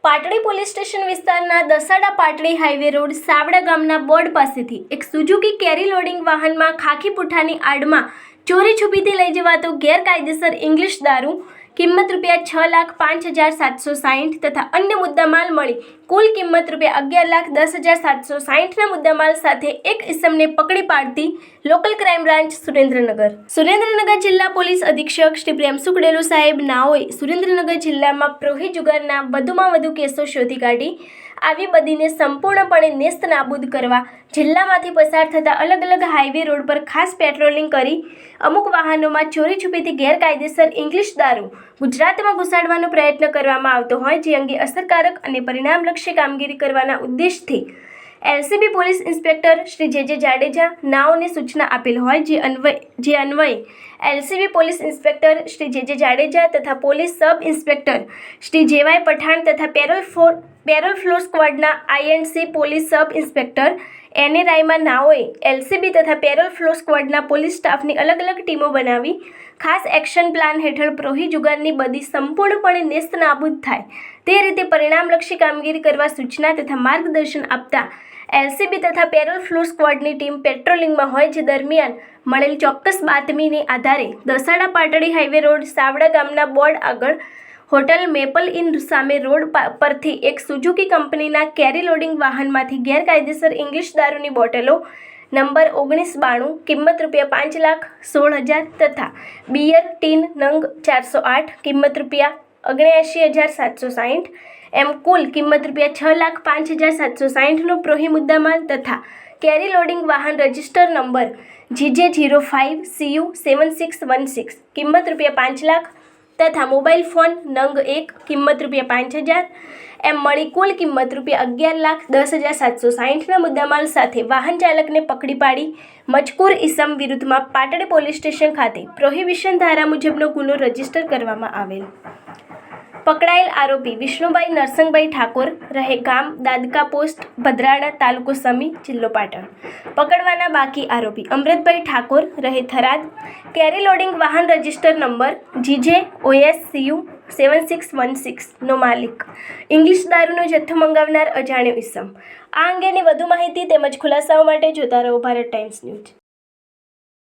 Patdi police station વિસ્તારના Dasada Patdi highway road Savda ગામના board પાસેથી એક સુઝુકી કેરી લોડિંગ વાહનમાં ખાખી પુઠ્ઠાની આડમાં ચોરી છુપીથી લઈ જવાતો ગેરકાયદેસર ઇંગ્લિશ દારૂ કિંમત ₹6,05,760 તથા અન્ય મુદ્દામાલ મળી કુલ કિંમત ₹11,10,760ના મુદ્દામાલ સાથે એક ઇસમને પકડી પાડતી લોકલ ક્રાઇમ બ્રાન્ચ સુરેન્દ્રનગર જિલ્લા પોલીસ અધિક્ષક શ્રી પ્રેમસુખ ડેલુ સાહેબ નાઓએ સુરેન્દ્રનગર જિલ્લામાં પ્રોહી જુગારના વધુમાં વધુ કેસો શોધી કાઢી આવી બદીને સંપૂર્ણપણે નેસ્ત નાબૂદ કરવા જિલ્લામાંથી પસાર થતા અલગ અલગ હાઈવે રોડ પર ખાસ પેટ્રોલિંગ કરી અમુક વાહનોમાં ચોરી છુપીથી ગેરકાયદેસર ઇંગ્લિશ દારૂ ગુજરાતમાં ઘુસાડવાનો પ્રયત્ન કરવામાં આવતો હોય જે અંગે અસરકારક અને પરિણામલક્ષી કામગીરી કરવાના ઉદ્દેશથી LCB police inspector Shri J Jadeja નાઓને સૂચના આપેલ હોય જે અન્વયે LCB police inspector Shri J Jadeja તથા police sub inspector Shri J Y Pathan તથા પેરોલ ફ્લોર સ્ક્વોડના INC police sub inspector N Rayma નાઓએ એલસીબી તથા પેરોલ ફ્લોર સ્ક્વોડના પોલીસ સ્ટાફની અલગ અલગ ટીમો બનાવી ખાસ એક્શન પ્લાન હેઠળ પ્રોહી જુગારની બદી સંપૂર્ણપણે નેસ્ત નાબૂદ થાય તે રીતે પરિણામલક્ષી કામગીરી કરવા સૂચના તથા માર્ગદર્શન આપતા એલસીબી તથા પેરોલ ફ્લોર સ્ક્વોડની ટીમ પેટ્રોલિંગમાં હોય જે દરમિયાન મળેલ ચોક્કસ બાતમીને આધારે દસાડા પાટડી હાઈવે રોડ સાવડા ગામના બોર્ડ આગળ હોટલ મેપલ ઇન સામે રોડ પરથી એક સુઝુકી કંપનીના કેરી લોડિંગ વાહનમાંથી ગેરકાયદેસર ઇંગ્લિશ દારૂની બોટલો નંબર 1992 કિંમત ₹5,16,000 તથા બિયર ટીન નંગ 408 કિંમત ₹79,760 એમ કુલ કિંમત ₹6,05,760નો પ્રોહી મુદ્દામાલ તથા કેરી લોડિંગ વાહન રજિસ્ટર નંબર GJ05CU7616 કિંમત ₹5,00,000 તથા મોબાઈલ ફોન નંગ 1 કિંમત ₹5,000 એમ મળી કુલ કિંમત ₹11,10,760ના મુદ્દામાલ સાથે વાહન ચાલકને પકડી પાડી મજકૂર ઇસમ વિરુદ્ધમાં પાટડી પોલીસ સ્ટેશન ખાતે પ્રોહિબિશન ધારા મુજબનો ગુનો રજીસ્ટર કરવામાં આવેલ. પકડાયેલ આરોપી વિષ્ણુભાઈ નરસંગભાઈ ઠાકોર રહે ગામ દાદકા પોસ્ટ ભદ્રાડા તાલુકો સમી જિલ્લો પાટણ. પકડવાના બાકી આરોપી અમૃતભાઈ ઠાકોર રહે થરાદ કેરી લોડિંગ વાહન રજિસ્ટર નંબર GJ/OSCU7616નો માલિક ઇંગ્લિશ દારૂનો જથ્થો મંગાવનાર અજાણ્યો ઇસમ. આ અંગેની વધુ માહિતી તેમજ ખુલાસાઓ માટે જોતા રહો ભારત ટાઈમ્સ ન્યૂઝ.